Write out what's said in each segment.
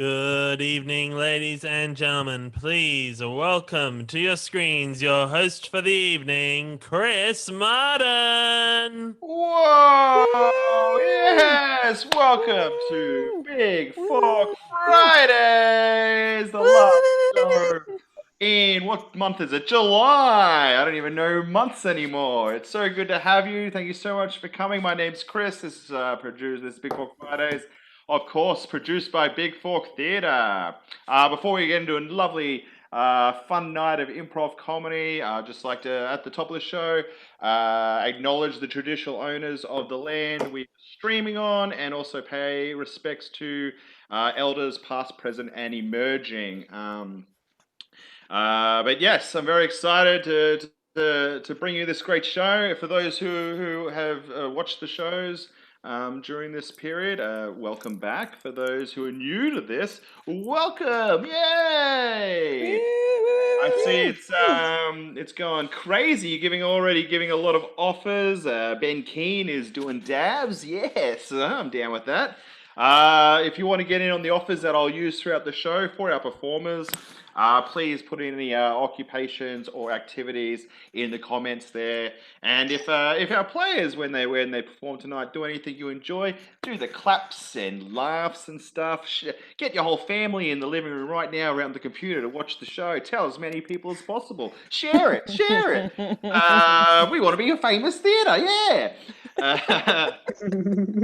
Good evening, ladies and gentlemen. Please welcome to your screens your host for the evening, Chris Martin. Whoa! Yes! Welcome to Big Fork Fridays, the last show in what month is it? July! I don't even know months anymore. It's so good to have you. Thank you so much for coming. My name's Chris. This is this is Big Fork Fridays, of course, produced by Big Fork Theatre. Before we get into a lovely fun night of improv comedy, I'd just like to, at the top of the show, acknowledge the traditional owners of the land we're streaming on, and also pay respects to elders past, present, and emerging. But yes, I'm very excited to bring you this great show. For those who have watched the shows during this period, welcome back. For those who are new to this, welcome! Yay! I see it's going crazy. You're already giving a lot of offers. Ben Keane is doing dabs. Yes, I'm down with that. If you want to get in on the offers that I'll use throughout the show for our performers, please put in any occupations or activities in the comments there. And if our players, when they perform tonight, do anything you enjoy, do the claps and laughs and stuff. Get your whole family in the living room right now around the computer to watch the show. Tell as many people as possible. Share it, share it. We want to be a famous theatre, yeah.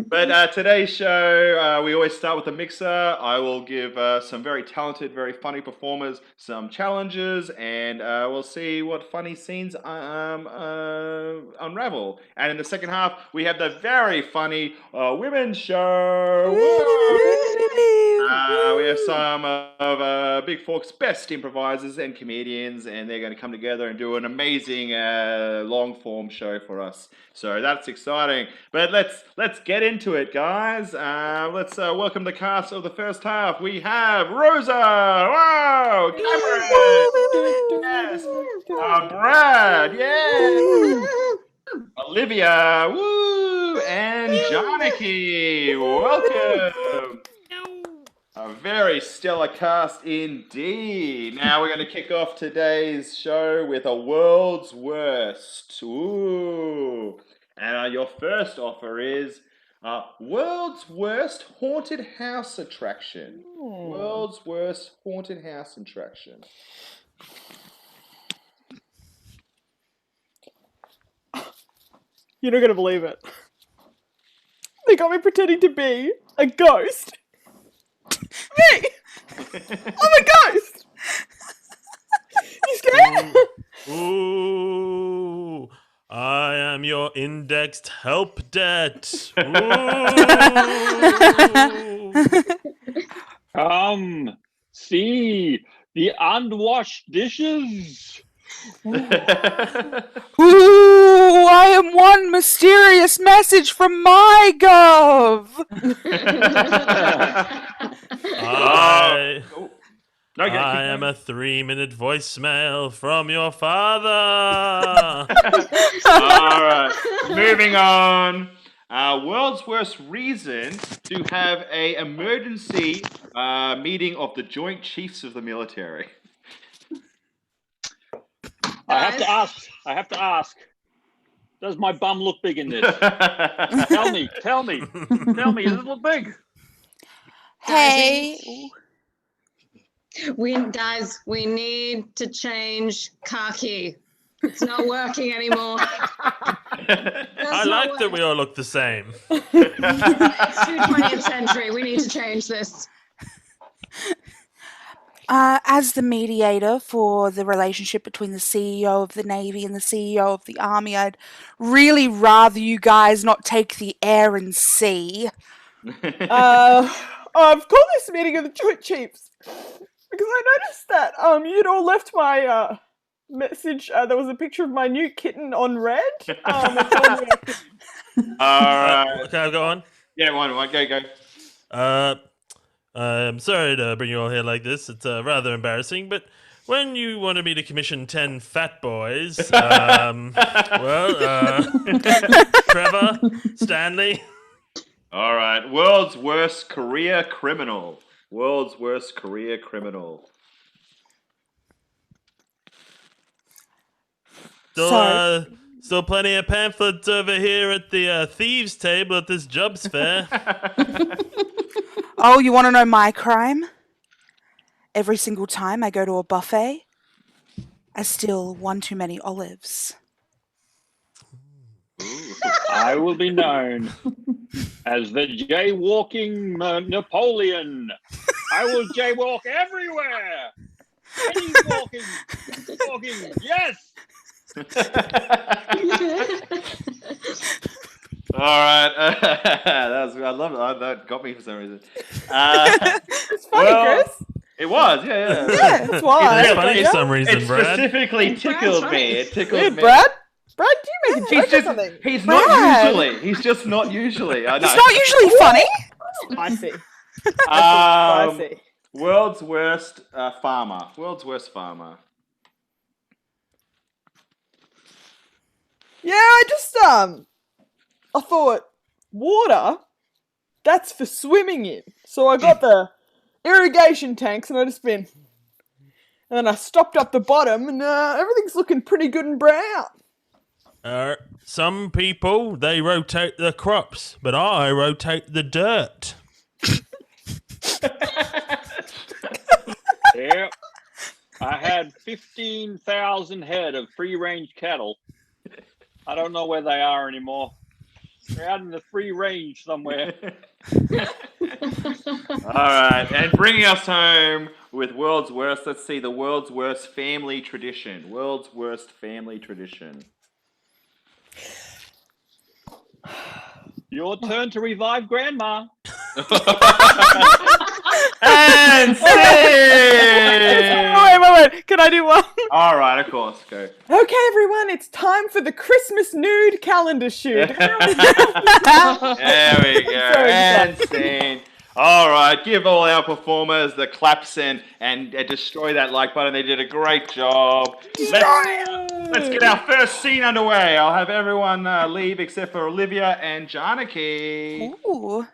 But today's show, we always start with a mixer. I will give some very talented, very funny performers some challenges, and we'll see what funny scenes unravel. And in the second half, we have the very funny women's show. We have some of Big Fork's best improvisers and comedians, and they're going to come together and do an amazing long-form show for us. So that's exciting. But let's get into it, guys. Let's welcome the cast of the first half. We have Rosa. Wow. Cameron. Yes. Brad. Yeah. Olivia. Woo. And Janaki. Welcome. A very stellar cast indeed. Now we're going to kick off today's show with a world's worst. Ooh. And your first offer is world's worst haunted house attraction. World's worst haunted house attraction. You're not going to believe it. They got me pretending to be a ghost. Me! I'm a ghost! You scared? Ooh, I am your indexed help debt. Ooh. Come, see the unwashed dishes. Ooh, I am one mysterious message from my gov. I am a 3-minute voicemail from your father. All right, moving on. World's worst reason to have a emergency meeting of the Joint Chiefs of the military. I have to ask. Does my bum look big in this? Tell me. Does it look big? Hey. We need to change khaki. It's not working anymore. I like that we all look the same. It's the 20th century. We need to change this. As the mediator for the relationship between the CEO of the Navy and the CEO of the Army, I'd really rather you guys not take the air and sea. I've called this meeting of the Joint Chiefs because I noticed that you'd all left my message. There was a picture of my new kitten on red. All right. Can I go on? Yeah, one, go. I'm sorry to bring you all here like this. It's rather embarrassing, but when you wanted me to commission 10 fat boys, Trevor, Stanley. All right, world's worst career criminal. World's worst career criminal. Still plenty of pamphlets over here at the thieves' table at this jobs fair. Oh, you want to know my crime? Every single time I go to a buffet, I steal one too many olives. I will be known as the jaywalking Napoleon. I will jaywalk everywhere. And he's walking, yes. All right, I love it. That got me for some reason. It's funny, Chris. It was, yeah. Yeah, that's why. It's funny for some reason, It Brad. specifically tickled Brad's me. right. It tickled Dude, me. Brad, do you make a joke or something? He's Brad. not usually. He's just not usually. I know. It's not usually funny. Spicy. World's worst farmer. World's worst farmer. Yeah, I just I thought water, that's for swimming in. So I got the irrigation tanks and and then I stopped up the bottom and everything's looking pretty good and brown. Some people, they rotate the crops, but I rotate the dirt. Yep. I had 15,000 head of free-range cattle. I don't know where they are anymore. They're out in the free range somewhere. All right, and bringing us home with world's worst. Let's see the world's worst family tradition. World's worst family tradition. Your turn to revive Grandma. And scene! Wait. Can I do one? All right, of course, go. Okay, everyone, it's time for the Christmas nude calendar shoot. There we go. Sorry, And scene. All right, give all our performers the claps and destroy that like button. They did a great job. Let's get our first scene underway. I'll have everyone leave except for Olivia and Janaki. Ooh.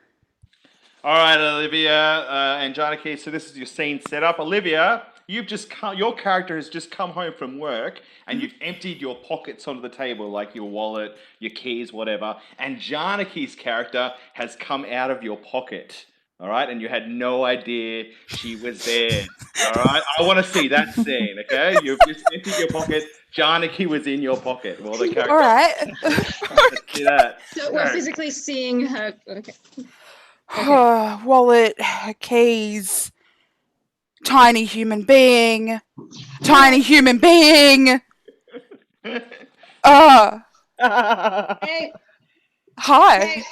All right, Olivia and Janaki. So this is your scene setup. Olivia, your character has just come home from work and you've emptied your pockets onto the table, like your wallet, your keys, whatever. And Janaki's character has come out of your pocket. All right, and you had no idea she was there. All right, I want to see that scene. Okay, you've just emptied your pocket. Janaki was in your pocket. Well, the character. All right. Let's see that. So we're physically seeing her. Okay. Wallet, keys, tiny human being. Hey, Hi. hey.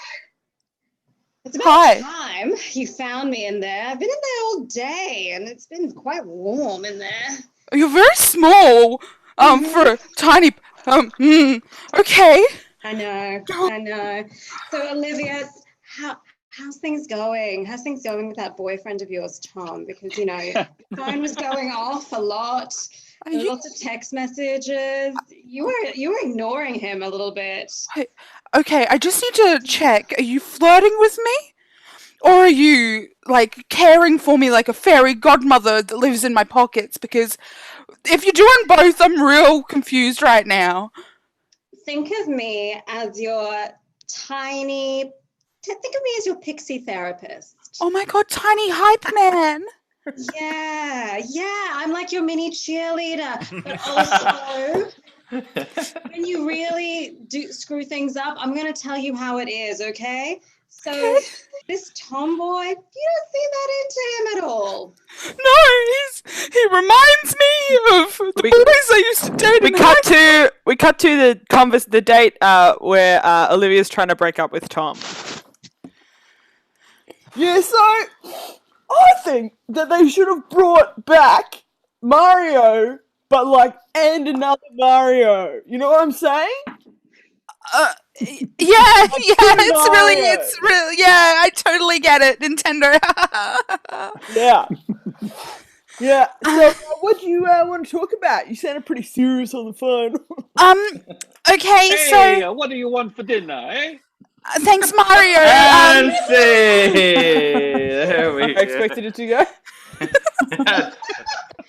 It's Hi. about time you found me in there. I've been in there all day, and it's been quite warm in there. You're very small. For a tiny. Okay. I know. So Olivia, how's things going? How's things going with that boyfriend of yours, Tom? Because the phone was going off a lot. There were lots of text messages. You were ignoring him a little bit. Okay, I just need to check. Are you flirting with me? Or are you, like, caring for me like a fairy godmother that lives in my pockets? Because if you're doing both, I'm real confused right now. Think of me as your think of me as your pixie therapist. Oh my god, tiny hype man. Yeah, I'm like your mini cheerleader. But also, when you really do screw things up, I'm going to tell you how it is, okay? So, this tomboy, you don't see that into him at all. No, he reminds me of the boys I used to date. We cut to the date where Olivia's trying to break up with Tom. Yeah, so I think that they should have brought back Mario, but and another Mario. You know what I'm saying? Yeah, it's really, yeah, I totally get it, Nintendo. Yeah. So, what do you want to talk about? You sounded pretty serious on the phone. Okay, Hey, so what do you want for dinner, eh? thanks, Mario. And see. There we I go. expected it to go.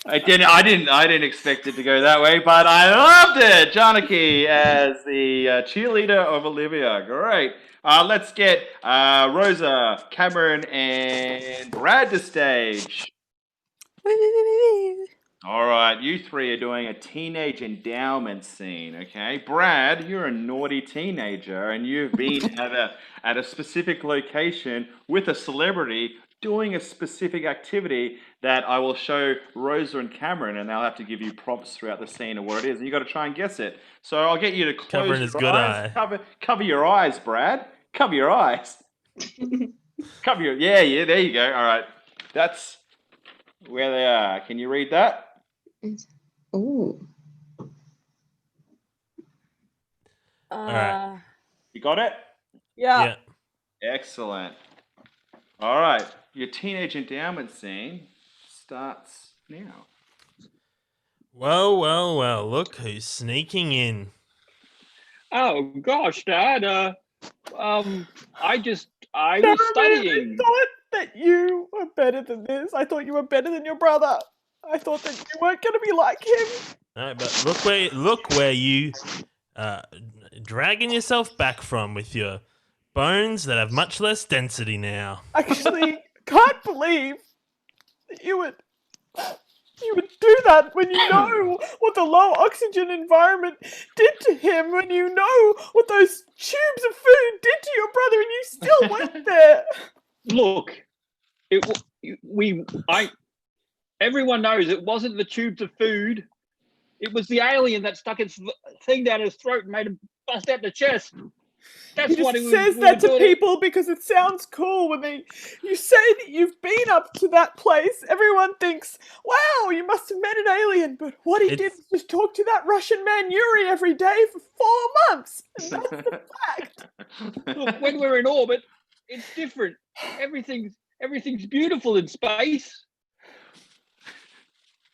I didn't expect it to go that way, but I loved it. Janaki as the cheerleader of Olivia. Great. Let's get Rosa, Cameron, and Brad to stage. All right, you three are doing a teenage endowment scene, okay? Brad, you're a naughty teenager, and you've been at a specific location with a celebrity doing a specific activity that I will show Rosa and Cameron, and they'll have to give you prompts throughout the scene of what it is, and you got to try and guess it. So I'll get you to close Covering your his good eyes. eye. Cover your eyes, Brad. Cover your eyes. Yeah. There you go. All right, that's where they are. Can you read that? Ooh. right. You got it? Yeah. Excellent. All right, your teenage endowment scene starts now. Well, look who's sneaking in. Oh gosh, Dad. I was I studying. thought that you were better than this. I thought you were better than your brother. I thought that you weren't going to be like him. No, but look where you dragging yourself back from with your bones that have much less density now. Actually, can't believe that you would do that when you know what the low oxygen environment did to him, when you know what those tubes of food did to your brother, and you still went there. Look, everyone knows it wasn't the tubes of food. It was the alien that stuck its thing down his throat and made him bust out the chest. That's He what just he says that to people because it sounds cool. When you say that you've been up to that place, everyone thinks, wow, you must have met an alien. But what he did was just talk to that Russian man Yuri every day for 4 months. And that's the fact. Look, when we're in orbit, it's different. Everything's beautiful in space.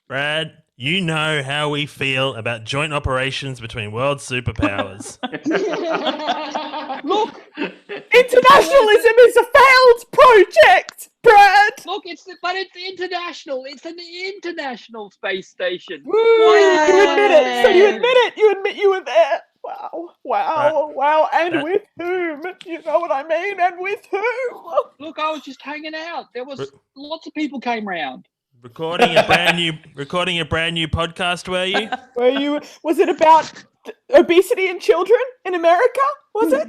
Brad, you know how we feel about joint operations between world superpowers. Look, Internationalism is a failed project, Brad. look, it's international. It's an international space station. Woo, you admit it. So you admit it. You admit you were there. Wow. And with whom? You know what I mean? And with whom? Look, I was just hanging out. There was lots of people came round. Recording a brand new podcast, were you? Was it about obesity in children in America? Was it?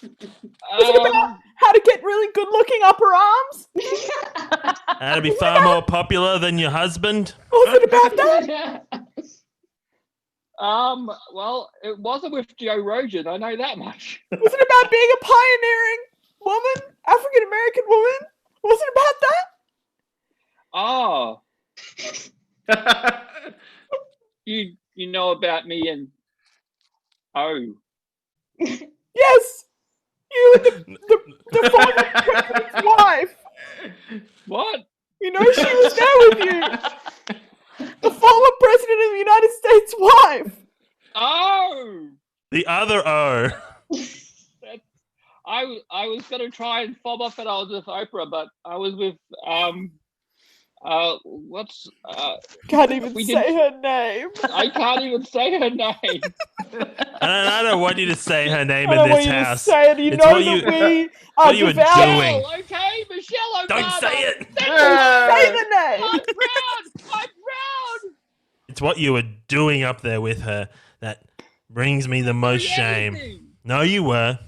Was it about how to get really good looking upper arms? How to be far more popular than your husband? Was it about that? Well, it wasn't with Joe Rogan, I know that much. Was it about being a pioneering woman, African American woman? Was it about that? Oh. You know about me and Yes. You and the former president's wife. What? You know she was there with you. The former president of the United States' wife. Oh. The other O. I was gonna try and fob off that I was with Oprah, but I was with Can't even say her name. I can't even say her name. I don't want you to say her name I don't in want this you house. to say it. You It's know what that you- we are what you were devout. doing. Okay, Michelle Obama. Don't say it. Say the name. I'm proud. It's what you were doing up there with her that brings me the most shame. Anything. No, you were.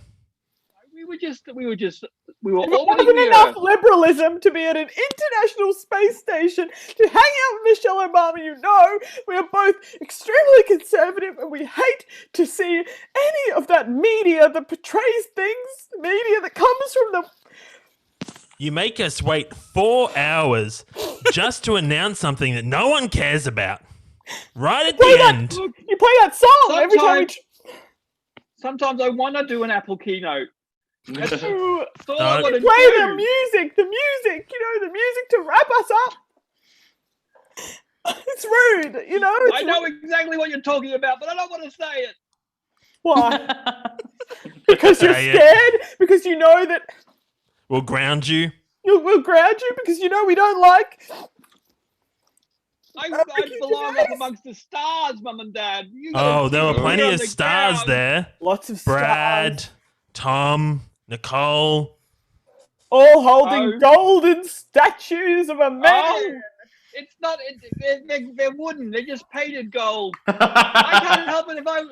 We were It orbiting wasn't the enough Earth. liberalism to be at an international space station to hang out with Michelle Obama. You know, we are both extremely conservative and we hate to see any of that media that portrays things, media that comes from the... You make us wait 4 hours just to announce something that no one cares about. Right at the end. You play that song every time Sometimes I want to do an Apple keynote. That's all I No. want to play the do. music, you know, the music to wrap us up. It's rude, you know. It's I know exactly what you're talking about, but I don't want to say it. Why? Because you're Say it. scared? Because you know that We'll ground you. We'll ground you because you know we don't like. I Ricky belong Gervais. up amongst the stars, Mum and Dad. You Oh, there were gotta plenty be on of the stars ground. there. Lots of Brad, stars, Tom, Nicole. all holding Oh. golden statues of a man. Oh, it's not. They're wooden. They're just painted gold. I can't help it if I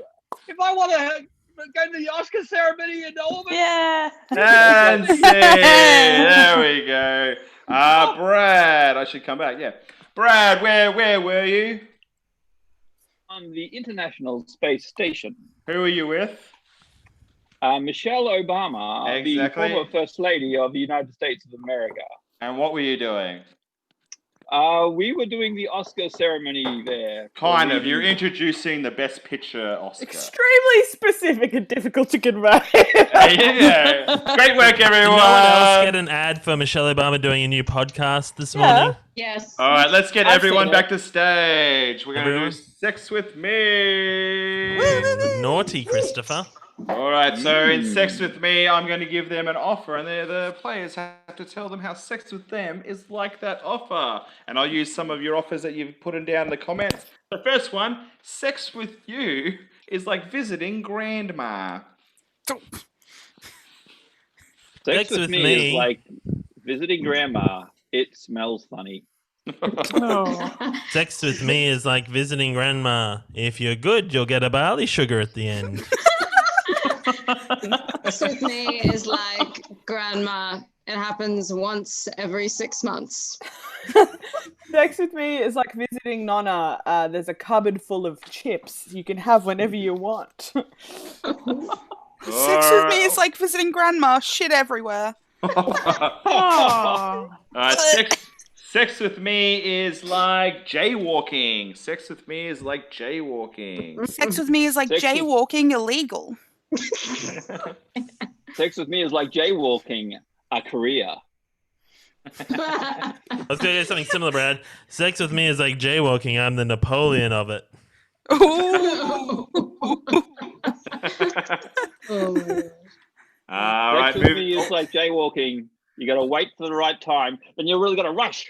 want to go to the Oscar ceremony in Auburn. Yeah. And see, there we go. Brad, I should come back. Yeah, Brad, where were you? On the International Space Station. Who are you with? Michelle Obama, Exactly. the former First Lady of the United States of America. And what were you doing? We were doing the Oscar ceremony there. Kind of. You're introducing the Best Picture Oscar. Extremely specific and difficult to convey. Yeah. Great work, Did everyone. no one else get an ad for Michelle Obama doing a new podcast this morning? Yes. All right, let's get I've everyone seen back to stage. We're going to Everyone? do Sex With Me. Naughty, Christopher. All right, so in Sex With Me, I'm going to give them an offer, and the players have to tell them how sex with them is like that offer. And I'll use some of your offers that you've put in down in the comments. The first one, sex with you is like visiting grandma. Sex with me is like visiting grandma. It smells funny. Sex with me is like visiting grandma. If you're good, you'll get a barley sugar at the end. Sex with me is like grandma. It happens once every 6 months. Sex with me is like visiting Nonna. There's a cupboard full of chips. You can have whenever you want. Sex with me is like visiting grandma. Shit everywhere. Oh. Sex with me is like jaywalking. Sex with me is like jaywalking. Sex with me is like Sex with- jaywalking illegal. Sex with me is like jaywalking a career. I was going to say something similar, Brad. Sex with me is like jaywalking. I'm the Napoleon of it. Ooh. All Sex right, with me is like jaywalking. You got to wait for the right time, then you really got to rush.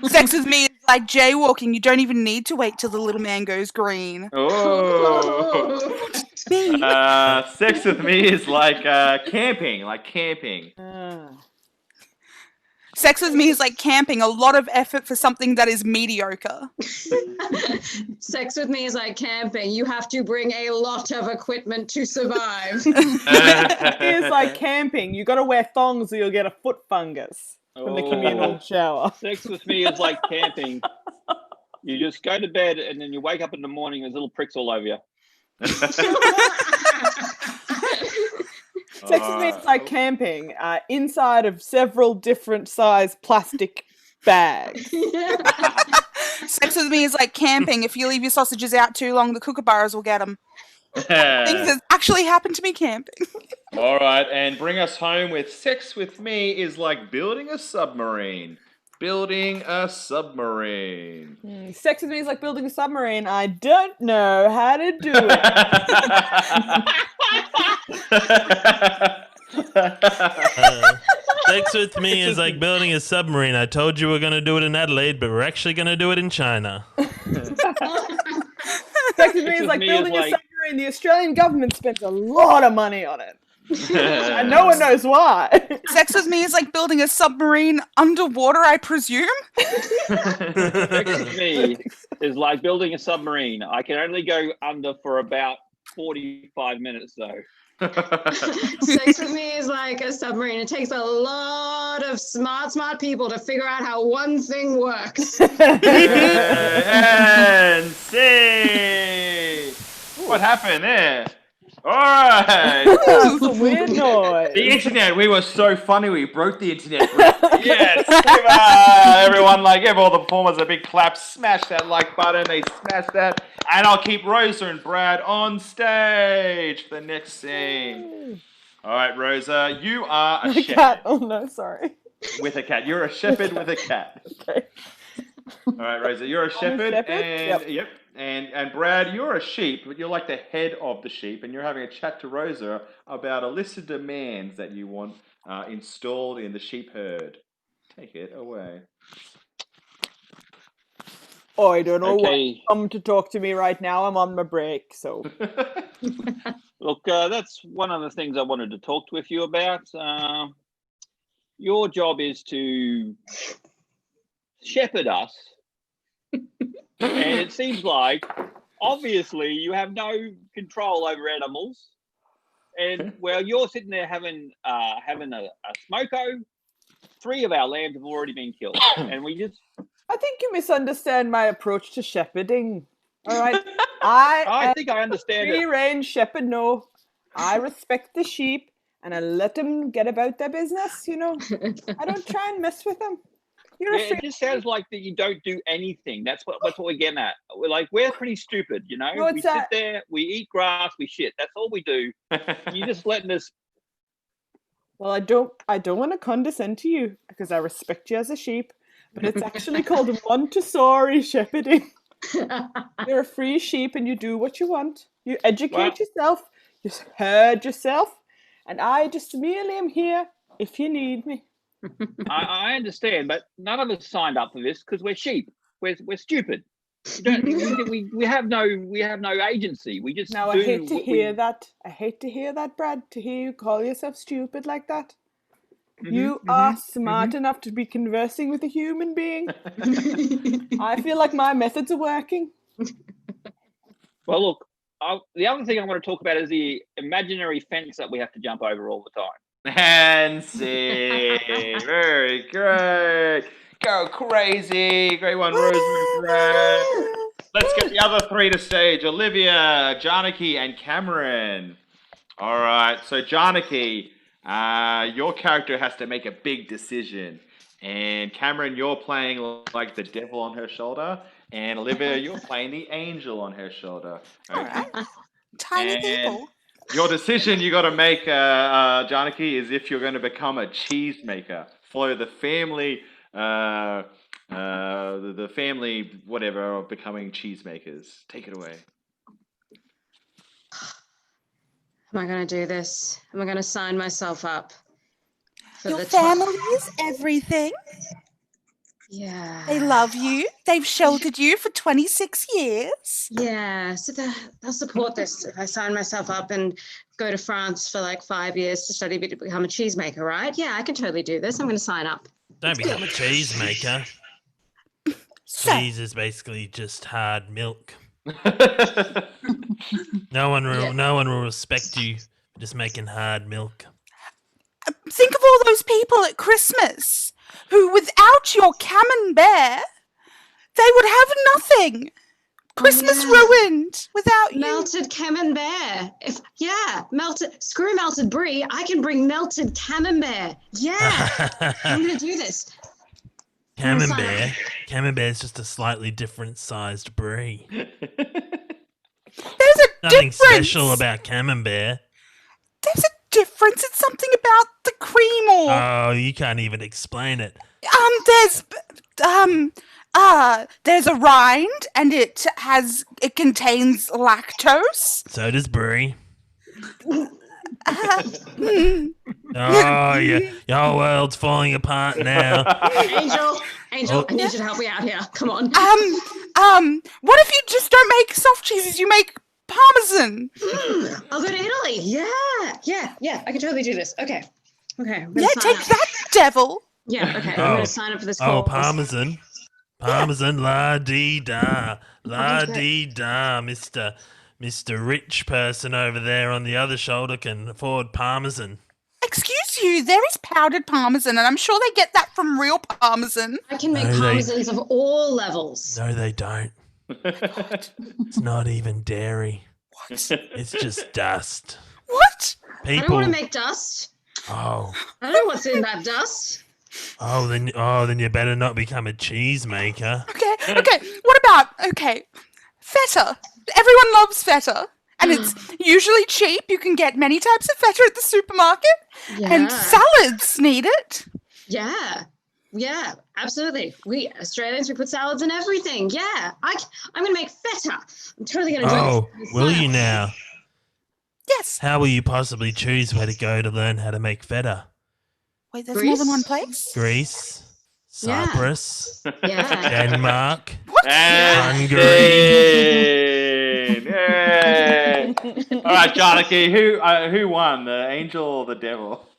Sex with me is like jaywalking. You don't even need to wait till the little man goes green. Oh. Me. Sex with me is like camping, Sex with me is like camping. A lot of effort for something that is mediocre. Sex with me is like camping. You have to bring a lot of equipment to survive. It's like camping. You got to wear thongs or you'll get a foot fungus from the communal shower. Sex with me is like camping. You just go to bed and then you wake up in the morning, there's little pricks all over you. Sex with me is like camping inside of several different size plastic bags. Sex with me is like camping. If you leave your sausages out too long, the kookaburras will get them. Things that actually happened to me camping. All right, and bring us home with sex with me is like building a submarine. Building a submarine. Sex with me is like building a submarine. I don't know how to do it. Sex with me is like building a submarine. I told you we're going to do it in Adelaide, but we're actually going to do it in China. Sex with me is like building a submarine. The Australian government spends a lot of money on it. And no one knows why. Sex with me is like building a submarine underwater, I presume. Sex with me is like building a submarine. I can only go under for about 45 minutes though. Sex with me is like a submarine. It takes a lot of smart people to figure out how one thing works. And see what happened there. All right. That's a weird noise. The internet, we were so funny, we broke the internet. Yes, everyone, give all the performers a big clap, smash that like button, they smash that, and I'll keep Rosa and Brad on stage for the next scene. All right, Rosa, you are a shepherd. Cat. Oh no, sorry. With a cat. You're a shepherd with a cat. Okay. All right, Rosa, you're a shepherd, and Yep. And Brad, you're a sheep, but you're like the head of the sheep, and you're having a chat to Rosa about a list of demands that you want installed in the sheep herd. Take it away. I don't know Okay. what come to talk to me right now. I'm on my break, so. Look, that's one of the things I wanted to talk with you about. Your job is to shepherd us. And it seems like, obviously, you have no control over animals. And while you're sitting there having a smoko, 3 of our lambs have already been killed. And we just... I think you misunderstand my approach to shepherding. All right, I think I understand it. free-range shepherd. No, I respect the sheep and I let them get about their business. You know, I don't try and mess with them. You're Yeah, it just sounds like that you don't do anything. That's what we're getting at. We're pretty stupid, you know. No, we sit there, we eat grass, we shit. That's all we do. You're just letting us. Well, I don't want to condescend to you because I respect you as a sheep, but it's actually called Montessori shepherding. You're a free sheep and you do what you want. You educate yourself, you herd yourself, and I just merely am here if you need me. I understand, but none of us signed up for this because we're sheep. We're stupid. We have no agency. We just Now do I hate to what hear that. I hate to hear that, Brad. To hear you call yourself stupid like that. You are smart enough to be conversing with a human being. I feel like my methods are working. Well, look. The other thing I want to talk about is the imaginary fence that we have to jump over all the time. Nancy, very great. Go crazy. Great one, Rosemary, Brad. Let's get the other 3 to stage. Olivia, Janaki, and Cameron. All right, so Janaki, your character has to make a big decision. And Cameron, you're playing like the devil on her shoulder. And Olivia, you're playing the angel on her shoulder. All right. Tiny people. Your decision you got to make, Janaki, is if you're going to become a cheesemaker. Follow the family, the family, whatever, of becoming cheesemakers. Take it away. Am I going to do this? Am I going to sign myself up? For Your the family is everything. Yeah. They love you. They've sheltered you for 26 years. Yeah, so they'll support this if I sign myself up and go to France for like 5 years to study to become a cheesemaker, right? Yeah, I can totally do this. I'm going to sign up. Don't become a cheesemaker. Cheese is basically just hard milk. No one will respect you for just making hard milk. Think of all those people at Christmas who, without your camembert, they would have nothing. Christmas ruined without you. Melted camembert. Screw melted brie. I can bring melted camembert. Yeah, I'm going to do this. Camembert is just a slightly different sized brie. There's a Nothing difference. special about camembert. There's a difference. It's something about the cream or... Oh, you can't even explain it. There's a rind and it contains lactose. So does brie. Oh, yeah. Your world's falling apart now. Angel, I need you to help me out here. Come on. What if you just don't make soft cheeses? You make parmesan. I'll go to Italy. Yeah. I can totally do this. Okay. Yeah, take that, devil. Yeah. Okay. I'm gonna sign up for this Oh, course. parmesan. Parmesan, la-dee-da. La-dee-da, Mr. Rich person over there on the other shoulder can afford parmesan. Excuse you, there is powdered parmesan, and I'm sure they get that from real parmesan. I can make parmesans of all levels. No, they don't. It's not even dairy. What? It's just dust. What? I don't want to make dust. Oh. I don't know what's in that dust. Then you better not become a cheesemaker. Okay. What about feta? Everyone loves feta, and it's usually cheap. You can get many types of feta at the supermarket, and salads need it. Yeah. Yeah, absolutely. We Australians, we put salads in everything. Yeah, I'm going to make feta. I'm totally going to do Oh, this. will you now? Yes. How will you possibly choose where to go to learn how to make feta? Wait, there's more than Greece? one place? Greece, Yeah. Cyprus, Yeah. Denmark, And Hungary. scene. Yay. All right, Janaki, who won, the angel or the devil?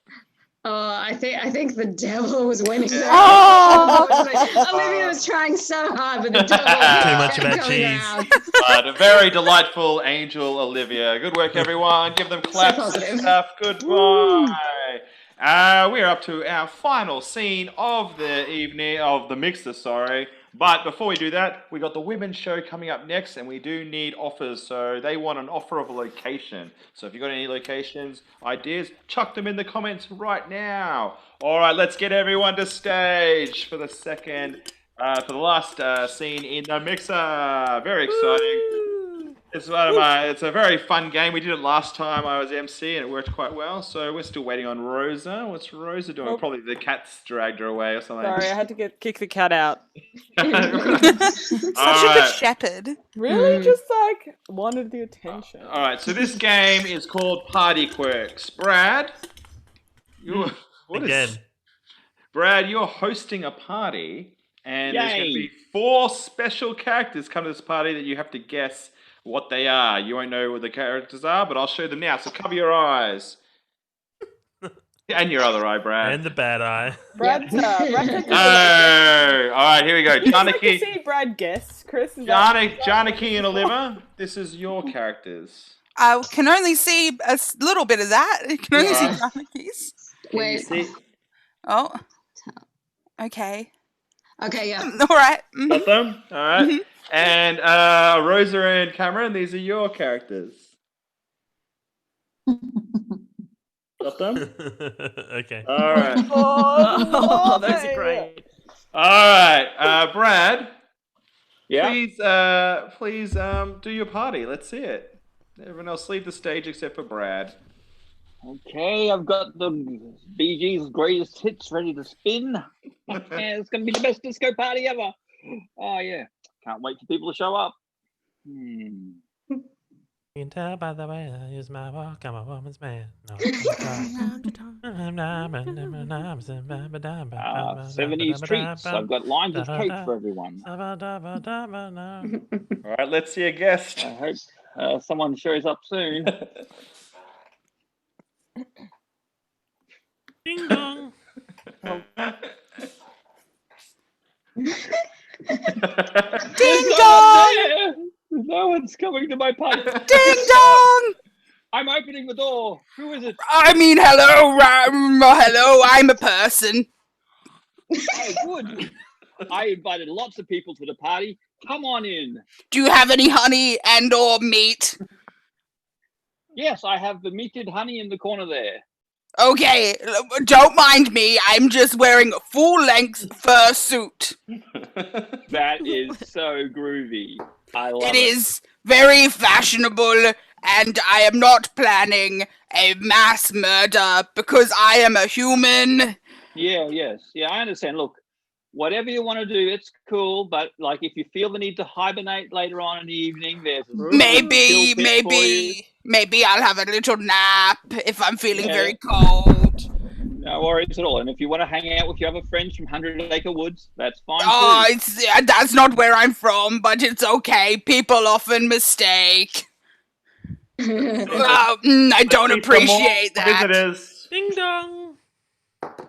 I think the devil was winning there. Oh! Olivia was trying so hard, but the devil Too much kept about going cheese. around. A very delightful angel, Olivia. Good work, everyone. Give them claps and positive. stuff. Goodbye. We're up to our final scene of the evening, of the mixer, sorry. But before we do that, we got the women's show coming up next, and we do need offers. So they want an offer of a location. So if you've got any locations, ideas, chuck them in the comments right now. All right, let's get everyone to stage for the last scene in the mixer. Very exciting. It's a very fun game. We did it last time I was MC and it worked quite well. So we're still waiting on Rosa. What's Rosa doing? Nope. Probably the cat's dragged her away or something. Sorry, I had to kick the cat out. Such a Alright. good shepherd. Really, just like wanted the attention. All right. So this game is called Party Quirks. Brad, Again. Brad, you're hosting a party, and there's going to Yay. be 4 special characters come to this party that you have to guess what they are. You won't know what the characters are, but I'll show them now. So cover your eyes. And your other eye, Brad. And the bad eye. Brad, Brad took Oh! All right, here we go. You'd like to Janaki, see Brad guess, Chris? Is that- Janaki and Oliver, this is your characters. I can only see a little bit of that. I can only see Alright. Janaki's. Can you Wait. see? Oh. Okay. Okay, yeah. All right. Got them? All right. And Rosa and Cameron, these are your characters. Got them? Okay. All right. Oh, those are great. All right. Brad, Yeah. please do your party. Let's see it. Everyone else leave the stage except for Brad. Okay, I've got the Bee Gees' greatest hits ready to spin. Yeah, it's going to be the best disco party ever. Oh, yeah. Can't wait for people to show up. You can tell by the way I use my walk, I'm a woman's man. No. 70s treats. I've got lines of cake for everyone. All right, let's see a guest. I hope someone shows up soon. Ding dong. Ding dong! No one's coming to my party. Ding dong! I'm opening the door. Who is it? I mean, hello, hello. I'm a person. Oh, good. I invited lots of people to the party. Come on in. Do you have any honey and/or meat? Yes, I have the meated honey in the corner there. Okay, don't mind me. I'm just wearing a full-length fur suit. That is so groovy. I love it. It is very fashionable, and I am not planning a mass murder because I am a human. Yeah, yes. Yeah, I understand. Look, whatever you want to do, it's cool. But, like, if you feel the need to hibernate later on in the evening, there's a chill pit for you. Maybe I'll have a little nap if I'm feeling Yeah. very cold. No worries at all. And if you want to hang out with your other friends from 100 Acre Woods, that's fine Oh, too. that's not where I'm from, but it's okay. People often mistake. I don't appreciate that. Visitors. Ding dong.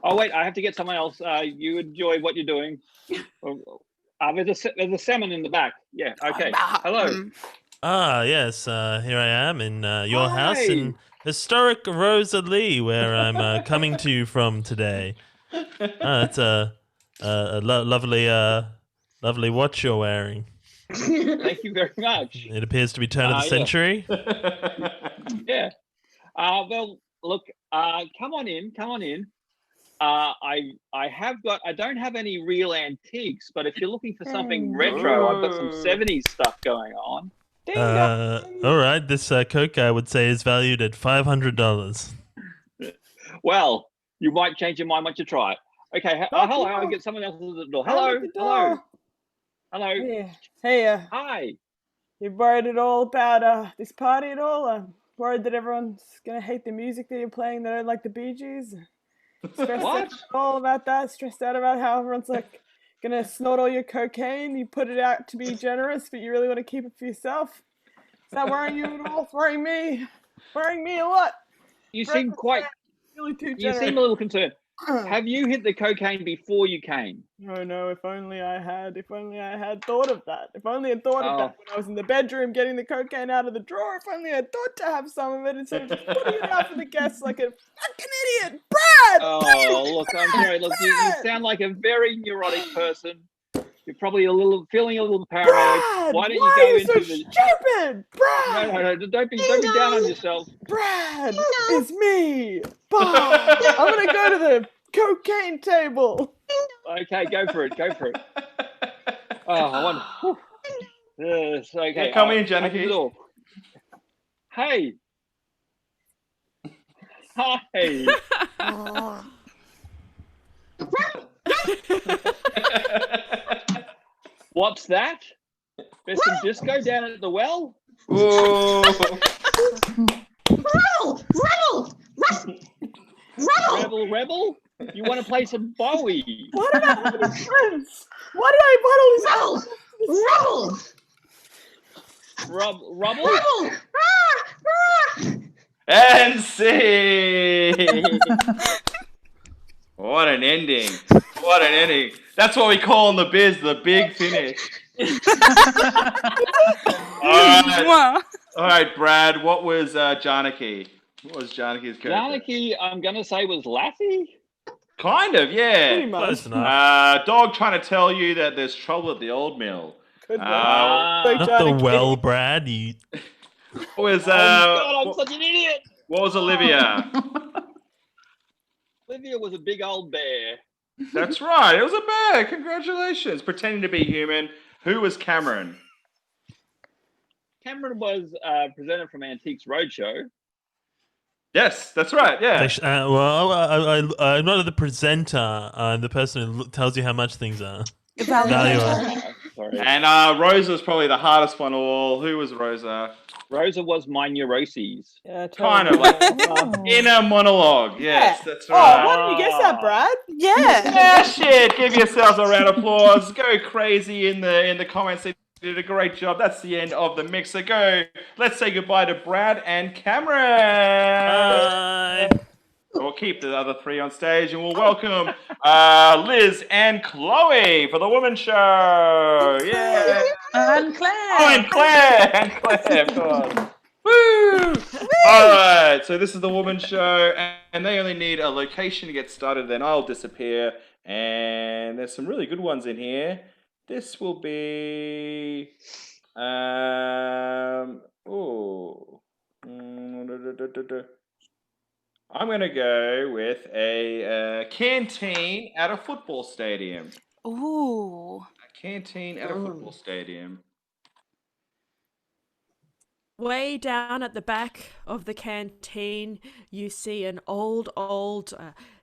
Oh, wait, I have to get someone else. You enjoy what you're doing. There's a salmon in the back. Yeah, okay. Hello. Ah, yes. Here I am in your house Hi. in historic Rosalie, where I'm coming to you from today. It's a lovely watch you're wearing. Thank you very much. It appears to be turn of the Yeah. century. Yeah. Well, look, come on in. I don't have any real antiques, but if you're looking for something retro, I've got some 70s stuff going on. Ding dong. All right. This Coke, I would say, is valued at $500. Well, you might change your mind once you try it. Okay, Knock, hello. knock. I'll get someone else at the door. I'm Hello, at the hello, door. hello. Hey, Hi. you worried at all about this party at all? Worried that everyone's gonna hate the music that you're playing? They don't like the Bee Gees? Stressed What? out at all about that? Stressed out about how everyone's like gonna snort all your cocaine? You put it out to be generous, but you really want to keep it for yourself? Is that worrying you at all? It's worrying me. Worrying me a lot. You seem quite. Really too You generous. seem a little concerned. Have you hit the cocaine before you came? No, if only I had thought of that. If only I thought of that when I was in the bedroom getting the cocaine out of the drawer. If only I thought to have some of it instead of just putting it out for the guests like a fucking idiot. Brad! Oh, look, I'm sorry. Look, you sound like a very neurotic person. You're probably feeling a little paranoid. Brad! Why don't you Why go are you into so the... stupid? Brad! No, don't be down on yourself. Brad! It's me! Bob! I'm gonna go to the cocaine table. Okay, go for it. Oh, I want. Yes, okay. Yeah, come in, open the Janaki. door. Hey. Hi. What's that? There's some disco down at the well? Ooh. Rebel? You want to play some Bowie? What about having friends? Why did I bottle this? Rubble? And see. What an ending. That's what we call in the biz the big finish. All right, Brad, what was Janaki? What was Janaki's character? Janaki, I'm going to say, was Lassie? Kind of, yeah. Pretty much. Close enough. Dog trying to tell you that there's trouble at the old mill. Good one. Not the Janaki. well, Brad. You... What was, Oh, God, I'm such an idiot. what was Olivia? Olivia was a big old bear. That's right, it was a bear. Congratulations. Pretending to be human. Who was Cameron? Cameron was a presenter from Antiques Roadshow. Yes, that's right, yeah. I'm not the presenter. I'm the person who tells you how much things are. Evaluator. Sorry. And Rosa was probably the hardest one of all. Who was Rosa? Rosa was my neuroses. Yeah, Kind of like inner monologue. Yes, that's Oh, right. why didn't you guess that, Brad? Yeah. Yeah, shit. Give yourselves a round of applause. Go crazy in the comments. They did a great job. That's the end of the mix. So go. Let's say goodbye to Brad and Cameron. Bye. We'll keep the other three on stage and we'll welcome Liz and Chloe for the Woman Show. Yeah. And Claire. Oh, and Claire, of course. Woo! All right, so this is the Woman Show, and they only need a location to get started. Then I'll disappear, and there's some really good ones in here. This will be, I'm gonna go with a canteen at a football stadium. Ooh. A canteen at a football stadium. Way down at the back of the canteen, you see an old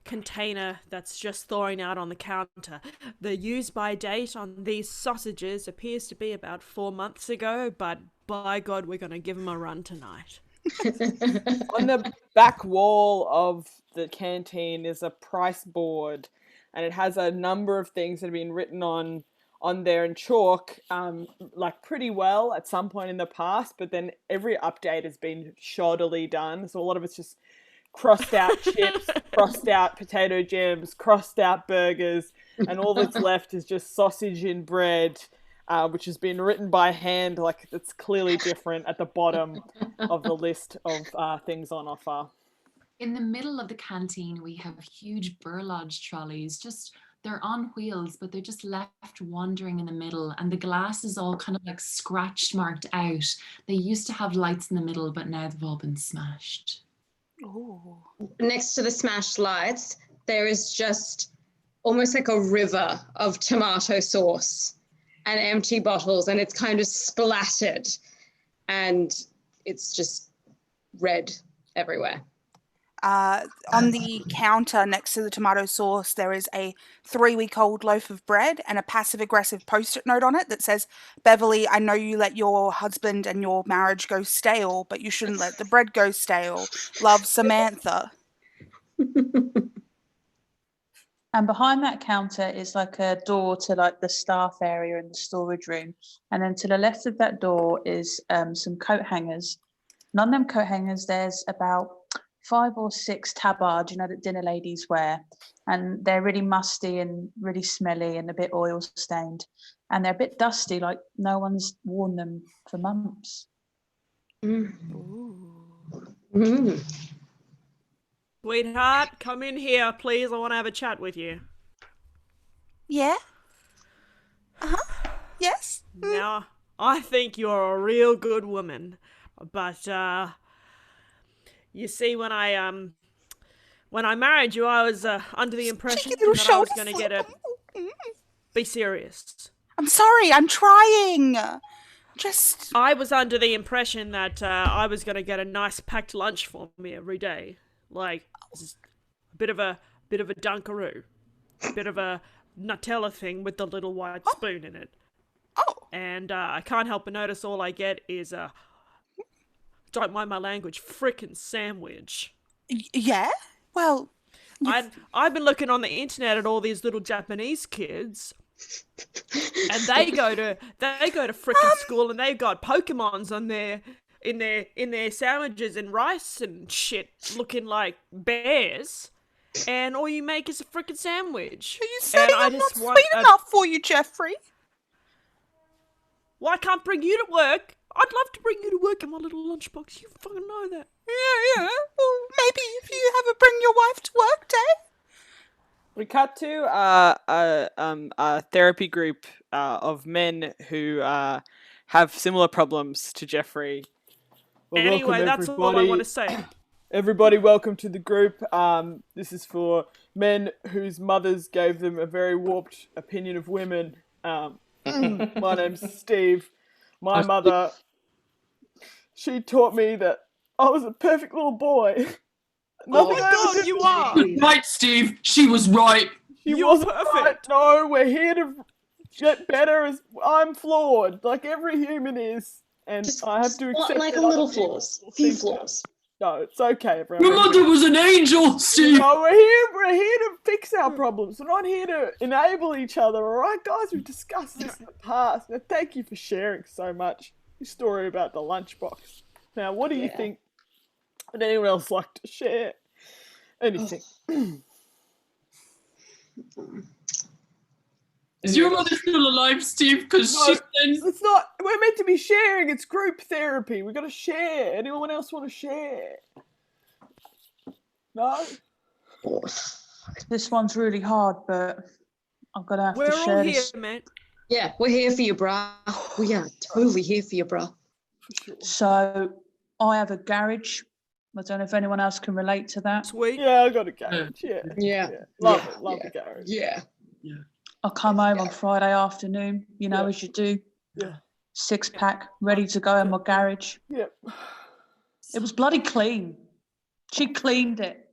container that's just thawing out on the counter. The use-by date on these sausages appears to be about 4 months ago, but by God, we're going to give them a run tonight. On the back wall of the canteen is a price board, and it has a number of things that have been written on there in chalk, like pretty well at some point in the past, but then every update has been shoddily done. So a lot of it's just crossed out chips, crossed out potato jams, crossed out burgers, and all that's left is just sausage in bread, which has been written by hand, like it's clearly different at the bottom of the list of things on offer. In the middle of the canteen, we have huge burlage trolleys. They're on wheels, but they're just left wandering in the middle. And the glass is all kind of like scratched, marked out. They used to have lights in the middle, but now they've all been smashed. Ooh. Next to the smashed lights, there is just almost like a river of tomato sauce and empty bottles, and it's kind of splattered, and it's just red everywhere. On the counter next to the tomato sauce, there is a 3-week-old loaf of bread and a passive-aggressive post-it note on it that says, "Beverly, I know you let your husband and your marriage go stale, but you shouldn't let the bread go stale. Love, Samantha." And behind that counter is like a door to like the staff area and the storage room. And then to the left of that door is some coat hangers. And on them coat hangers, there's about 5 or 6 tabards, that dinner ladies wear. And they're really musty and really smelly and a bit oil stained. And they're a bit dusty, like no one's worn them for months. Sweetheart, come in here, please. I want to have a chat with you. Yeah? Yes? Now, I think you're a real good woman, but you see, when I married you, I was under the impression that I was going to get a. Be serious. I'm sorry, I'm trying. I was under the impression that I was going to get a nice packed lunch for me every day, like a bit of a Dunkaroo, a bit of a Nutella thing with the little white spoon in it. And I can't help but notice all I get is don't mind my language, frickin' sandwich. Yeah? Well, I've been looking on the internet at all these little Japanese kids, and they go to frickin' school, and they've got Pokemons on in their sandwiches and rice and shit, looking like bears. And all you make is a frickin' sandwich. Are you saying I'm not sweet enough for you, Jeffrey? Well, I can't bring you to work. I'd love to bring you to work in my little lunchbox. You fucking know that. Yeah. Well, maybe if you have a bring your wife to work day. We cut to a therapy group of men who have similar problems to Jeffrey. Well, anyway, that's all I want to say. Everybody, welcome to the group. This is for men whose mothers gave them a very warped opinion of women. My name's Steve. My mother, she taught me that I was a perfect little boy. Oh my God, you are! Right, Steve. She was right. She wasn't perfect. Right. No, we're here to get better. I'm flawed, like every human is, and I have to accept. Like a little flaws, few flaws. No, it's okay, everyone. Your mother was an angel, Steve. No, we're here to fix our problems. We're not here to enable each other. All right, guys, we've discussed this in the past. Now, thank you for sharing so much your story about the lunchbox. Now, what do you think? Would anyone else like to share anything? Is your mother still alive, Steve? Because it's not. We're meant to be sharing. It's group therapy. We've got to share. Anyone else want to share? No? This one's really hard, but I'm going to have to share this. We're all here, man. Yeah, we're here for you, brah. We are totally here for you, brah. So, I have a garage. I don't know if anyone else can relate to that. Sweet. Yeah, I got a garage. Yeah. Love it. Love the garage. Yeah. I come home on Friday afternoon, as you do. Yeah. 6-pack, ready to go in my garage. Yep. It was bloody clean. She cleaned it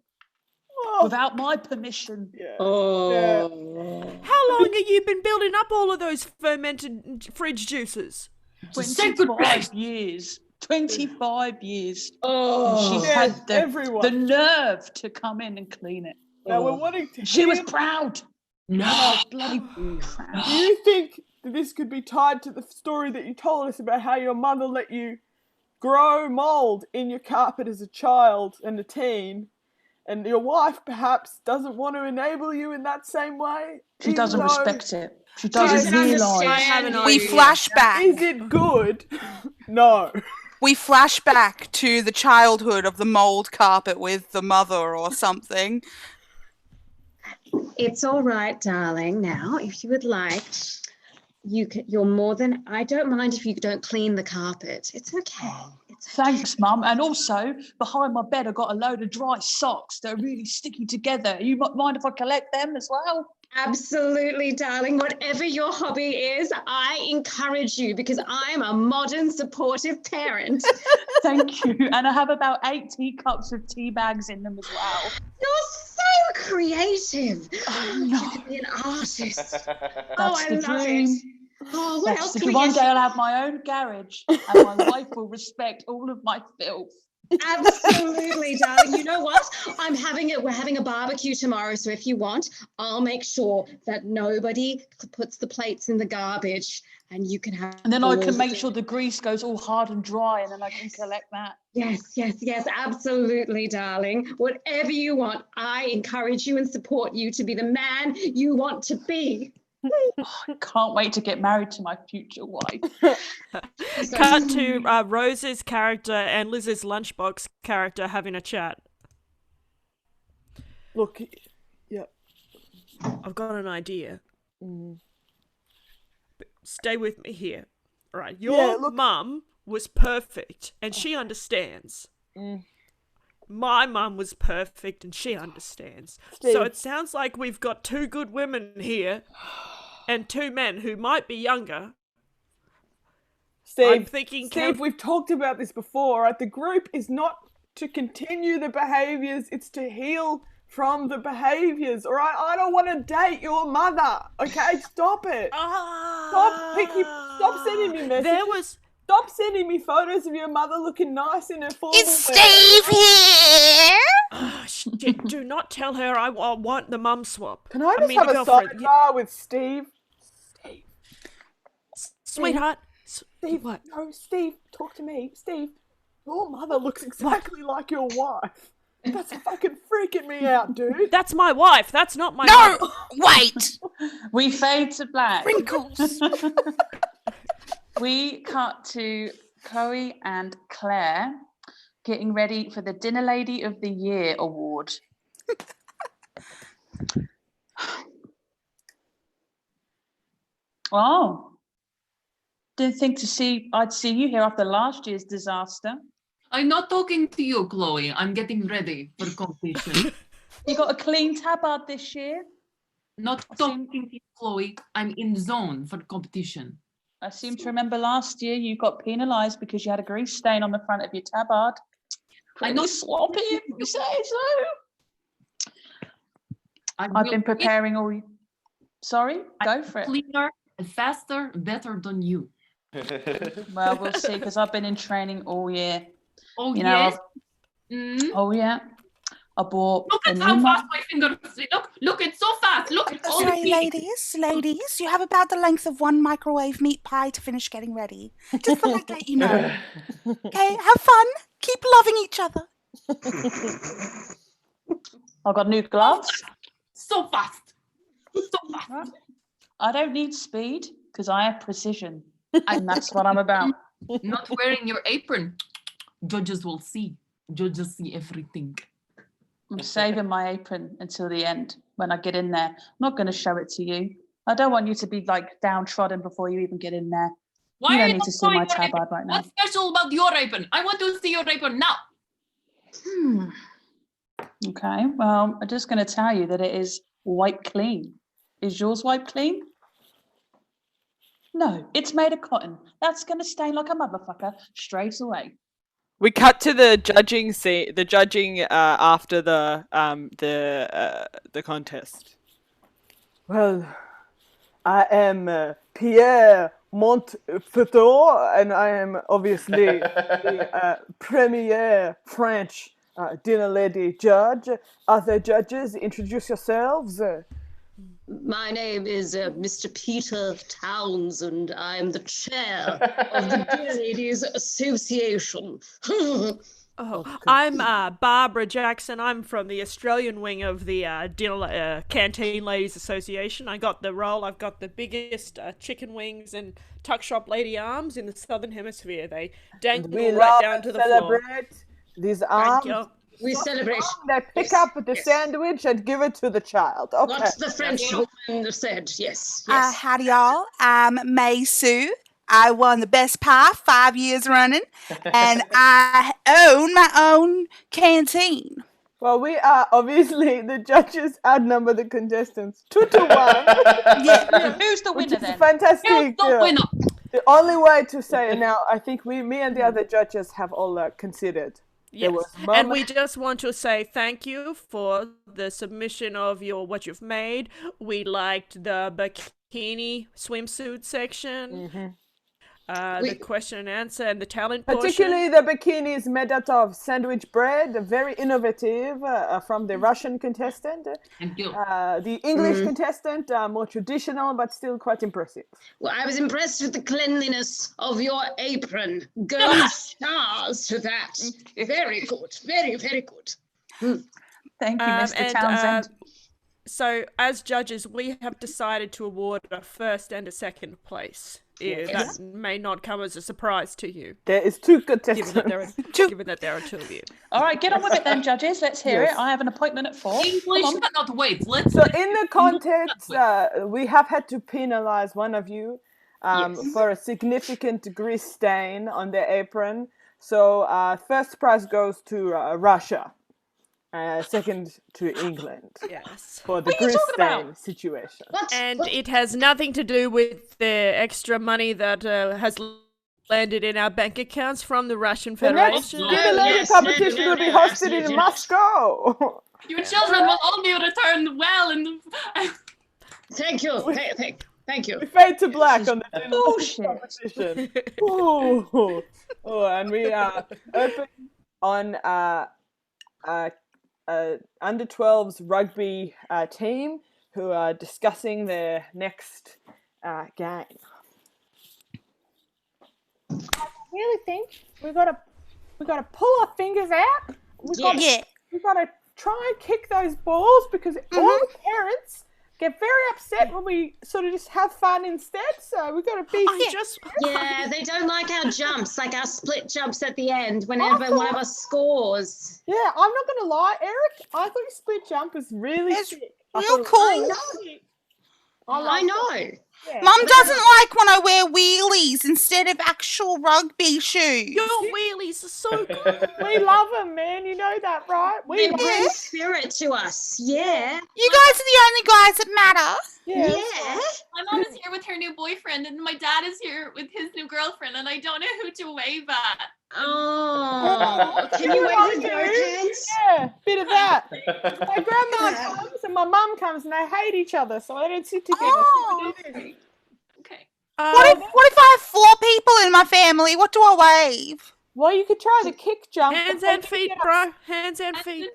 without my permission. Yeah. Oh. Yeah. How long have you been building up all of those fermented fridge juices? 25 years. 25 years. Oh. And she had the nerve to come in and clean it. Now we're wanting to. She was proud. No. Bloody proud. Do you think that this could be tied to the story that you told us about how your mother let you grow mold in your carpet as a child and a teen, and your wife perhaps doesn't want to enable you in that same way? She doesn't respect it. She doesn't realise. We flash back. Is it good? No. We flash back to the childhood of the mold carpet with the mother or something. It's all right, darling. Now, if you would like, you're more than. I don't mind if you don't clean the carpet. It's okay. Thanks, Mum. And also, behind my bed, I've got a load of dry socks that are really sticky together. You might mind if I collect them as well? Absolutely, darling. Whatever your hobby is, I encourage you because I'm a modern supportive parent. Thank you. And I have about 8 teacups with tea bags in them as well. You're so creative. Oh, You could be an artist. That's I the love dream. it. Oh, what else can we One get day you? I'll have my own garage and my wife will respect all of my filth. Absolutely, darling. You know what? We're having a barbecue tomorrow, so if you want, I'll make sure that nobody puts the plates in the garbage and you can have. And then I all can the make food. sure the grease goes all hard and dry and then I can collect that. Yes, absolutely, darling. Whatever you want, I encourage you and support you to be the man you want to be. I can't wait to get married to my future wife. Cut to Rose's character and Liz's lunchbox character having a chat. Look, yeah. I've got an idea. But stay with me here. All right, your mum was perfect and she understands. My mum was perfect and she understands. Steve. So it sounds like we've got 2 good women here and 2 men who might be younger. I'm thinking, Steve, we've talked about this before, right? The group is not to continue the behaviours, it's to heal from the behaviours, all right? I don't want to date your mother, okay? Stop it. Stop sending me messages. Stop sending me photos of your mother looking nice in her formal Is Steve here? Oh, shit, do not tell her I want the mum swap. Can I just have a sidebar with Steve? Sweetheart. Steve, what? No, Steve, talk to me. Steve, your mother looks exactly like your wife. That's fucking freaking me out, dude. That's my wife. That's not my No, wait. We fade to black. Wrinkles. We cut to Chloe and Claire getting ready for the Dinner Lady of the Year award. Oh. Didn't think I'd see you here after last year's disaster. I'm not talking to you, Chloe. I'm getting ready for competition. You got a clean tabard this year? Not talking to you, Chloe. I'm in zone for competition. I seem to remember last year you got penalised because you had a grease stain on the front of your tabard. I know. Sloppy, if you say so. I've been preparing all. Sorry, go for it. Cleaner, faster, better than you. Well, we'll see, because I've been in training all year. Oh, you yes? know, Oh, yeah. I bought Look at how fast my fingers. Look, it's so fast. Look, it's all Sorry, the ladies, you have about the length of 1 microwave meat pie to finish getting ready. Just thought I'd let you know. Okay, have fun. Keep loving each other. I've got new gloves. So fast. So fast. I don't need speed because I have precision. And that's what I'm about. Not wearing your apron. Judges will see. Judges see everything. I'm saving my apron until the end when I get in there. I'm not going to show it to you. I don't want you to be like downtrodden before you even get in there. Why you are don't you need not to see my showing your tabard apron? right now. What's special about your apron? I want to see your apron now. Okay, well, I'm just going to tell you that it is wipe clean. Is yours wipe clean? No, it's made of cotton. That's going to stain like a motherfucker straight away. We cut to the judging scene. The judging after the contest. Well, I am Pierre Montfautor, and I am obviously the premier French dinner lady judge. Other judges, introduce yourselves. My name is Mr. Peter Townsend. I'm the chair of the Dear Ladies Association. I'm Barbara Jackson. I'm from the Australian wing of the Canteen Ladies Association. I got the role. I've got the biggest chicken wings and tuck shop lady arms in the Southern Hemisphere. They dangle right down to the floor. These arms. Thank you. We celebrate. They pick up the sandwich and give it to the child. Okay. What the French woman said. Yes. Howdy, y'all. I'm May Sue. I won the best pie 5 years running, and I own my own canteen. Well, we are obviously the judges outnumber the contestants 2-1. Yeah. Who's the winner Which is then? fantastic. Who's the winner? The only way to say it now, I think me and the other judges have all considered. Yes. There was And we just want to say thank you for the submission of what you've made. We liked the bikini swimsuit section, the question and answer, and the talent particularly the bikinis made out of sandwich bread, very innovative from the Russian contestant. Thank you. The English contestant, more traditional, but still quite impressive. Well, I was impressed with the cleanliness of your apron. Gold stars to that. Very good. Very, very good. Thank you, Mr. Townsend. So, as judges, we have decided to award a first and a second place. That may not come as a surprise to you. There is 2 contestants. Given that there are 2 of you. All right, get on with it then, judges. Let's hear it. I have an appointment at 4. English, but not wait. Let's. So in the context, we have had to penalize one of you for a significant grease stain on their apron. So first prize goes to Russia. Second to England. Yes. For the grease stain situation. And it has nothing to do with the extra money that has landed in our bank accounts from the Russian Federation. The next Lady competition will be hosted in Moscow. Your children will all be returned well and. Thank you. Thank you. We fade to black on the competition. Ooh. Oh, and we are open on under 12s rugby team who are discussing their next game. I really think we gotta pull our fingers out. We gotta try and kick those balls because all the parents get very upset when we sort of just have fun instead. So we gotta be. Yeah, they don't like our jumps, like our split jumps at the end whenever one of us scores. Yeah, I'm not gonna lie, Eric. I thought your split jump was really sick. Real cool. I know. Yeah. Mum doesn't like when I wear wheelies instead of actual rugby shoes. Your wheelies are so cool. We love them, man. You know that, right? They bring spirit to us. Yeah. You guys are the only guys that matter. Yeah. My mom is here with her new boyfriend, and my dad is here with his new girlfriend, and I don't know who to wave at. Oh, can you wave with both hands? Yeah, bit of that. My grandma comes and my mum comes, and they hate each other, so they don't sit together. Okay. What if I have 4 people in my family? What do I wave? Well, you could try the kick jump. Hands and feet, bro. Hands and feet.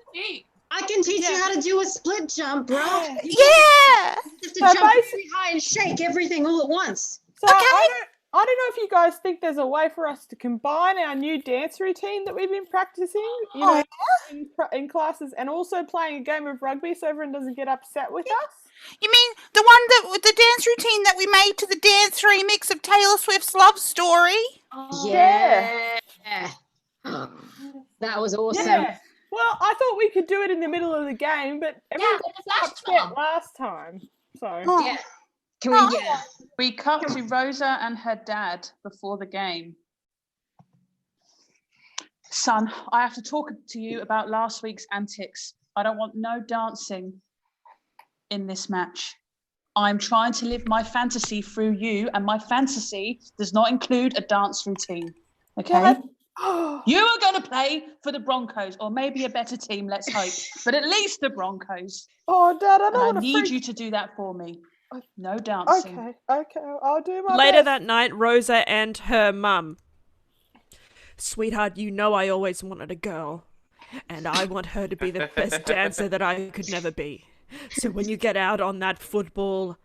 I can teach you how to do a split jump, bro. Yeah. You have to jump very high and shake everything all at once. So I don't know if you guys think there's a way for us to combine our new dance routine that we've been practicing, in classes, and also playing a game of rugby so everyone doesn't get upset with us. You mean the dance routine that we made to the dance remix of Taylor Swift's Love Story? Yeah. That was awesome. Yeah. Well, I thought we could do it in the middle of the game, but everyone got upset last time. So yeah. Can we We cut to Rosa and her dad before the game. Son, I have to talk to you about last week's antics. I don't want no dancing in this match. I'm trying to live my fantasy through you, and my fantasy does not include a dance routine. Okay? You are going to play for the Broncos, or maybe a better team, let's hope, but at least the Broncos. Oh, Dad, I don't want to need you to do that for me. No dancing. Okay, I'll do my Later best. that night, Rosa and her mum. Sweetheart, you know I always wanted a girl, and I want her to be the best dancer that I could never be. So when you get out on that football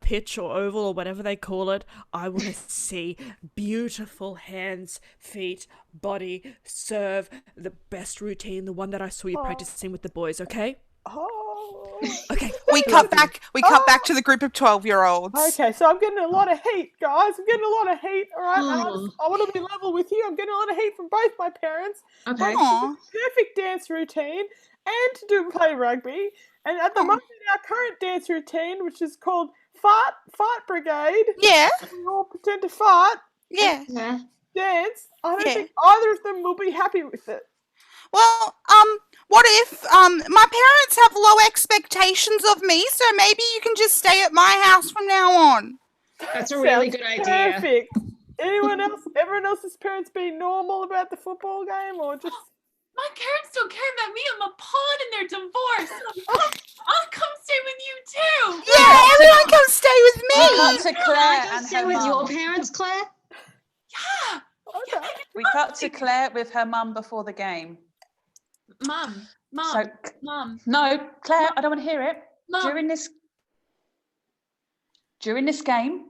pitch or oval or whatever they call it, I want to see beautiful hands, feet, body, serve, the best routine, the one that I saw you practicing with the boys, okay? Okay. We cut back to the group of 12-year-olds. Okay, so I'm getting a lot of heat, guys. I'm getting a lot of heat, all right? I want to be level with you. I'm getting a lot of heat from both my parents. Okay. Perfect dance routine and to play rugby. And at the moment, our current dance routine, which is called Fart Brigade. Yeah. We all pretend to fart. Yeah. Dance. I don't think either of them will be happy with it. Well, what if my parents have low expectations of me, so maybe you can just stay at my house from now on? That's a really good idea. Perfect. Anyone else? Everyone else's parents being normal about the football game, or just? My parents don't care about me. I'm a pawn in their divorce. I'll come stay with you too. Yeah, everyone come stay with We me. cut to Claire Can I and stay her with your mum. parents, Claire? Yeah. Okay. We cut to Claire with her mum before the game. Mom. So, no, Claire, I don't want to hear it. Mom. During this game,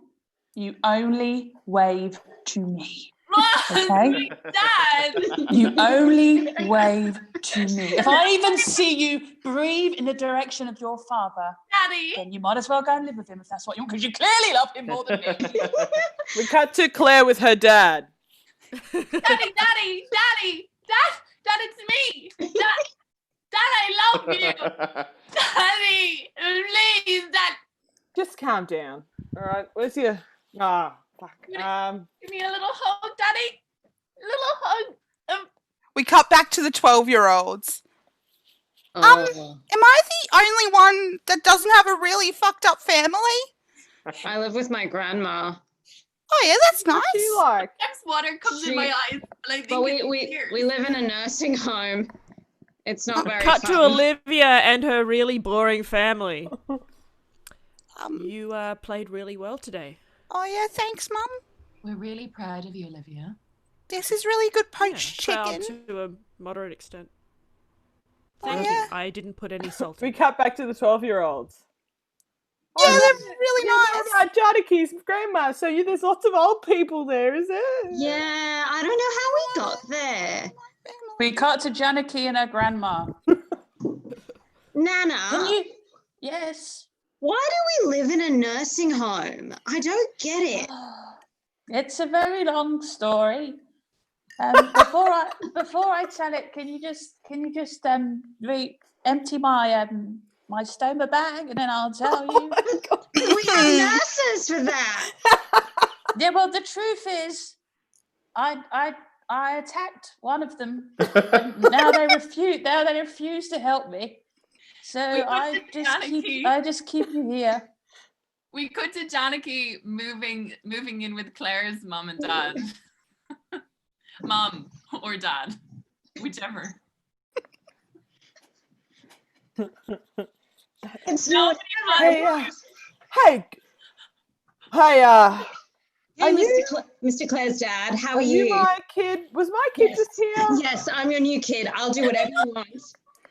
you only wave to me. Mom. Okay. Dad. You only wave to me. If I even see you breathe in the direction of your father, Daddy. then you might as well go and live with him if that's what you want, because you clearly love him more than me. We cut to Claire with her dad. Daddy. Dad, it's me. Dad, I love you. Daddy, please, Dad. Just calm down. All right. Where's your? Ah, fuck. Give me a little hug, Daddy. A little hug. We cut back to the 12-year-olds. Oh. Am I the only one that doesn't have a really fucked up family? I live with my grandma. Oh yeah, that's nice. What's she like? Sometimes water comes in my eyes, and I think But it's we tears. live in a nursing home. It's not very Cut fun. to Olivia and her really boring family. Um, You played really well today. oh yeah, thanks, Mum. We're really proud of you, Olivia. This is really good poached Proud chicken. to a moderate extent. Oh Thank yeah, you. I didn't put any salt We in. cut back to the 12-year-olds. yeah, they're really What nice. about Jadaki's grandma? So there's lots of old people there, is there? Yeah, I don't know how we got there. We cut to Janaki and her grandma. Nana, Can you? Yes. why do we live in a nursing home? I don't get it. It's a very long story. Before I tell it, can you just empty my stoma bag, and then I'll tell you. We have nurses for that. Yeah, well, the truth is, I attacked one of them. And now they refuse to help me. So I just keep you here. We cut to Janaki moving in with Claire's mum and dad. Mom or dad, whichever. It's No, not. Hey, hey, Hey, are Mr. Claire's dad, how are are you you? my kid? Was my kid Yes. just here? Yes, I'm your new kid. I'll do whatever you want.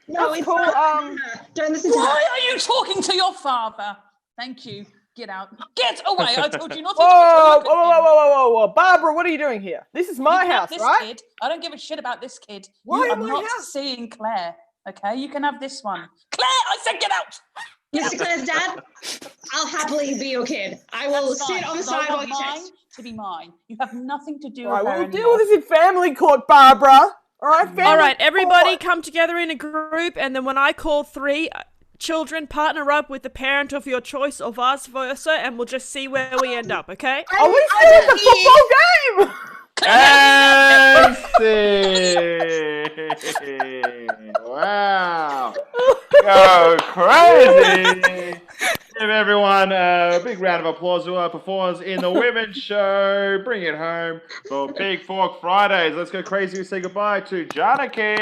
No, That's it's cool. not. Don't listen to her. Why are you talking to your father? Thank you. Get out. Get away. I told you not to Whoa, look at him. whoa. Barbara, what are you doing here? This is You my can have house, this right? kid. I don't give a shit about this kid. Why You in are my not house? seeing Claire. Okay, you can have this one. Claire, I said get out. Mr. Claire's dad, I'll happily be your kid. I will That's fine, sit on the because I side while want you mine text. to be mine. You have nothing to do All right, with her we'll deal anymore. with this in family court, Barbara. All right, family All right, everybody court. come together in a group, and then when I call three children, partner up with the parent of your choice or vice versa, and we'll just see where we end up, okay? Are we still at the football game? And scene. Wow. Go crazy. Give everyone a big round of applause to our performers in the women's show. Bring it home for Big Fork Fridays. Let's go crazy and say goodbye to Janaki,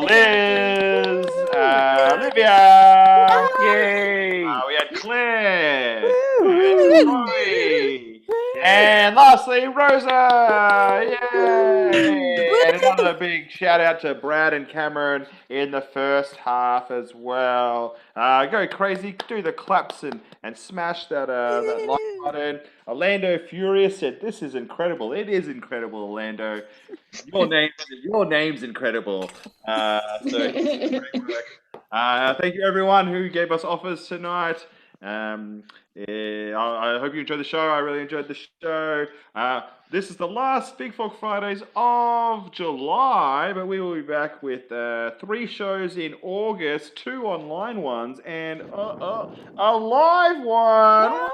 Liz, Olivia. Yay. We had Claire, Woo. Roy, and lastly Rosa. Yay! And another big shout out to Brad and Cameron in the first half as well. Go crazy, do the claps and smash that like button. Orlando Furious said, "This is incredible." It is incredible, Orlando. Your name's incredible. So great work. Thank you everyone who gave us offers tonight. I hope you enjoyed the show. I really enjoyed the show. This is the last Big Fork Fridays of July, but we will be back with 3 shows in August, 2 online ones, and a live one.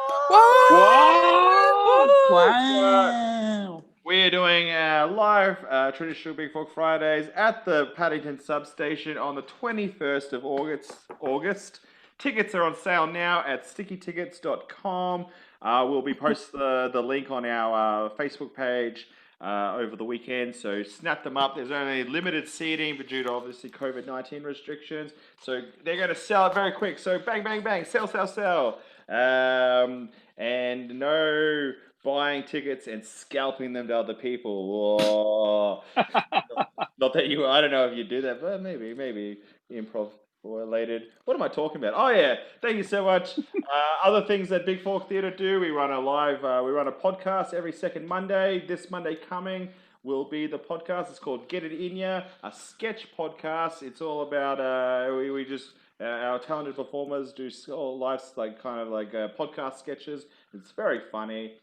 Wow. We're doing live traditional Big Fork Fridays at the Paddington substation on the 21st of August. Tickets are on sale now at stickytickets.com. We'll be post the link on our Facebook page over the weekend, so snap them up. There's only limited seating, but due to obviously COVID-19 restrictions, so they're going to sell it very quick. So bang, bang, bang, sell, sell, sell. And no buying tickets and scalping them to other people. Not that you, I don't know if you do that, but maybe improv related. What am I talking about? Oh yeah, thank you so much. Other things that Big Fork Theatre do, we run a podcast every second Monday. This Monday coming will be the podcast. It's called Get It In Ya, a sketch podcast. It's all about we just our talented performers do all lives like podcast sketches. It's very funny.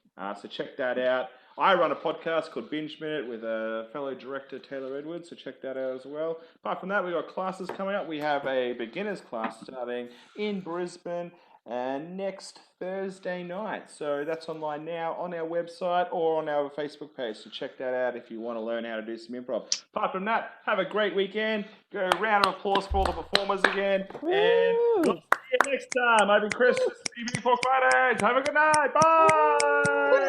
So check that out. I run a podcast called Binge Minute with a fellow director, Taylor Edwards, so check that out as well. Apart from that, we've got classes coming up. We have a beginner's class starting in Brisbane next Thursday night. So that's online now on our website or on our Facebook page. So check that out if you want to learn how to do some improv. Apart from that, have a great weekend. Go a round of applause for all the performers again. And we'll see you next time. I've been Chris. This is Big Fork Fridays. Have a good night. Bye.